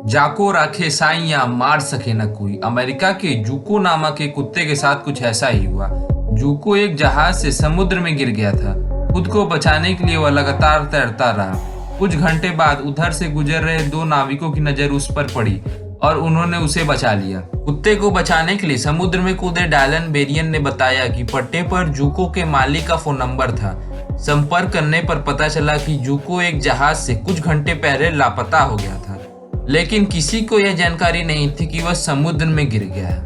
जाको राखे साइयां मार सके न कोई। अमेरिका के जूको नामक एक कुत्ते के साथ कुछ ऐसा ही हुआ। जूको एक जहाज से समुद्र में गिर गया था। खुद को बचाने के लिए वह लगातार तैरता रहा। कुछ घंटे बाद उधर से गुजर रहे दो नाविकों की नजर उस पर पड़ी और उन्होंने उसे बचा लिया। कुत्ते को बचाने के लिए समुद्र में कूदे डायलन बेरियन ने बताया कि पट्टे पर जूको के मालिक का फोन नंबर था। संपर्क करने पर पता चला कि जूको एक जहाज से कुछ घंटे पहले लापता हो गया था, लेकिन किसी को यह जानकारी नहीं थी कि वह समुद्र में गिर गया है।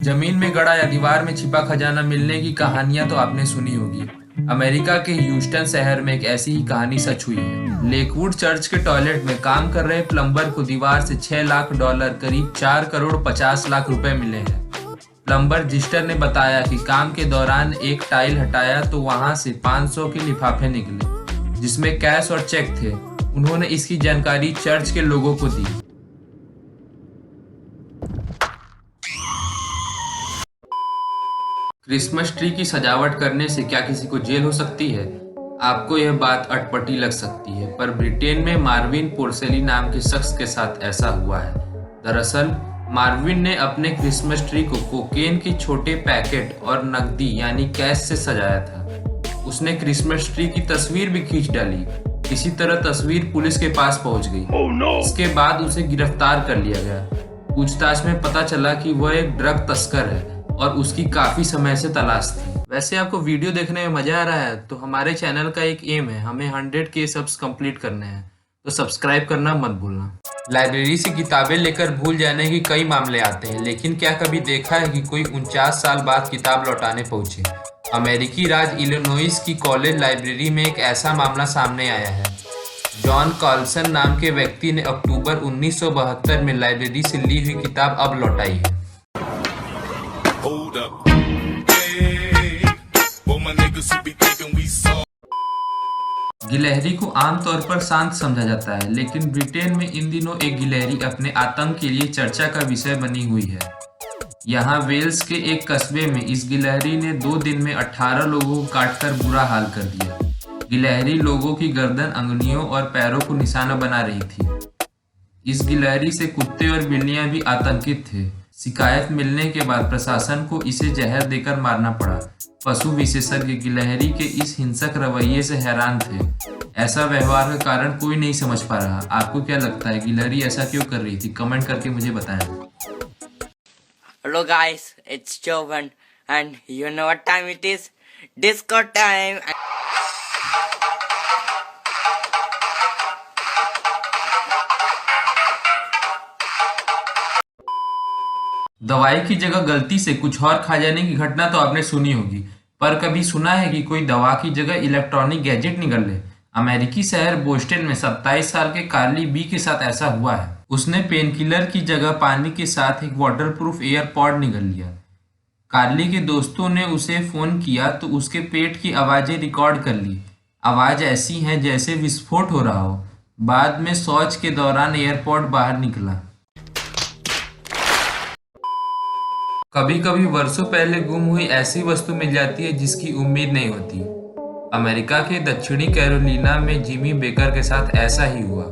जमीन में गड़ा या दीवार में छिपा खजाना मिलने की कहानियां तो आपने सुनी होगी। अमेरिका के ह्यूस्टन शहर में एक ऐसी ही कहानी सच हुई है। लेकवुड चर्च के टॉयलेट में काम कर रहे प्लम्बर को दीवार से $6 लाख करीब 4 करोड़ 50 लाख रुपए मिले हैं। प्लम्बर जिस्टर ने बताया कि काम के दौरान एक टाइल हटाया तो वहां से 500 के लिफाफे निकले जिसमें कैश और चेक थे। उन्होंने इसकी जानकारी चर्च के लोगों को दी। क्रिसमस ट्री की सजावट करने से क्या किसी को जेल हो सकती है? आपको यह बात अटपटी लग सकती है, पर ब्रिटेन में मार्विन पोर्सेली नाम के शख्स के साथ ऐसा हुआ है। दरअसल मार्विन ने अपने क्रिसमस ट्री को कोकेन के छोटे पैकेट और नकदी यानी कैश से सजाया था। उसने क्रिसमस ट्री की तस्वीर भी खींच डाली। इसी तरह तस्वीर पुलिस के पास पहुंच गई। इसके बाद उसे गिरफ्तार कर लिया गया। पूछताछ में पता चला कि वह एक ड्रग तस्कर है और उसकी काफी समय से तलाश थी। वैसे आपको वीडियो देखने में मजा आ रहा है तो हमारे चैनल का एक एम है, हमें 100K सब्स कंप्लीट करने हैं, तो सब्सक्राइब करना मत भूलना। लाइब्रेरी से किताबें लेकर भूल जाने के कई मामले आते हैं, लेकिन क्या कभी देखा है कि कोई 49 साल बाद किताब लौटाने पहुंचे? अमेरिकी राज्य इलिनॉइस की कॉलेज लाइब्रेरी में एक ऐसा मामला सामने आया है। जॉन कार्लसन नाम के व्यक्ति ने अक्टूबर 1972 में लाइब्रेरी से ली हुई किताब अब लौटाई है। गिलहरी को आमतौर पर शांत समझा जाता है, लेकिन ब्रिटेन में इन दिनों एक गिलहरी अपने आतंक के लिए चर्चा का विषय बनी हुई है। यहाँ वेल्स के एक कस्बे में इस गिलहरी ने 2 दिन में 18 लोगों को काटकर बुरा हाल कर दिया। गिलहरी लोगों की गर्दन, अंगुलियों और पैरों को निशाना बना रही थी। इस गिलहरी से कुत्ते और बिल्लियां भी आतंकित थे। शिकायत मिलने के बाद प्रशासन को इसे जहर देकर मारना पड़ा। पशु विशेषज्ञ गिलहरी के इस हिंसक रवैये से हैरान थे। ऐसा व्यवहार का कारण कोई नहीं समझ पा रहा। आपको क्या लगता है, गिलहरी ऐसा क्यों कर रही थी? कमेंट करके मुझे बताएं। Hello guys, it's Jovan and you know what time it is? Disco time! दवाई की जगह गलती से कुछ और खा जाने की घटना तो आपने सुनी होगी, पर कभी सुना है कि कोई दवा की जगह इलेक्ट्रॉनिक गैजेट निगल ले? अमेरिकी शहर बोस्टन में 27 साल के कार्ली बी के साथ ऐसा हुआ है। उसने पेनकिलर की जगह पानी के साथ एक वाटरप्रूफ एयरपॉड निगल लिया। कार्ली के दोस्तों ने उसे फोन किया तो उसके पेट की आवाजें रिकॉर्ड कर ली। आवाज ऐसी है जैसे विस्फोट हो रहा हो। बाद में शौच के दौरान एयरपॉड बाहर निकला। कभी कभी वर्षों पहले गुम हुई ऐसी वस्तु मिल जाती है जिसकी उम्मीद नहीं होती। अमेरिका के दक्षिणी कैरोलिना में जिमी बेकर के साथ ऐसा ही हुआ।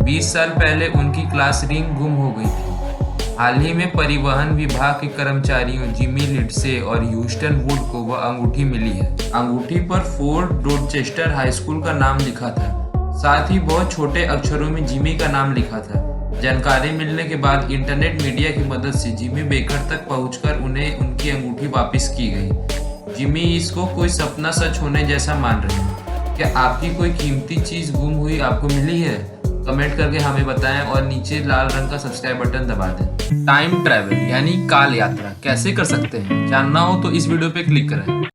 20 साल पहले उनकी क्लास रिंग गुम हो गई थी। हाल ही में परिवहन विभाग के कर्मचारियों जिमी लिंडसे और ह्यूस्टन वुड को वह अंगूठी मिली है। अंगूठी पर फोर्ट डोरचेस्टर हाई स्कूल का नाम लिखा था, साथ ही बहुत छोटे अक्षरों में जिमी का नाम लिखा था। जानकारी मिलने के बाद इंटरनेट मीडिया की मदद से जिमी बेकर तक पहुंचकर उन्हें उनकी अंगूठी वापस की गई। जिमी इसको कोई सपना सच होने जैसा मान रहे हैं। क्या आपकी कोई कीमती चीज गुम हुई आपको मिली है? कमेंट करके हमें बताएं और नीचे लाल रंग का सब्सक्राइब बटन दबा दें। टाइम ट्रैवल यानी काल यात्रा कैसे कर सकते हैं? जानना हो तो इस वीडियो पे क्लिक करें।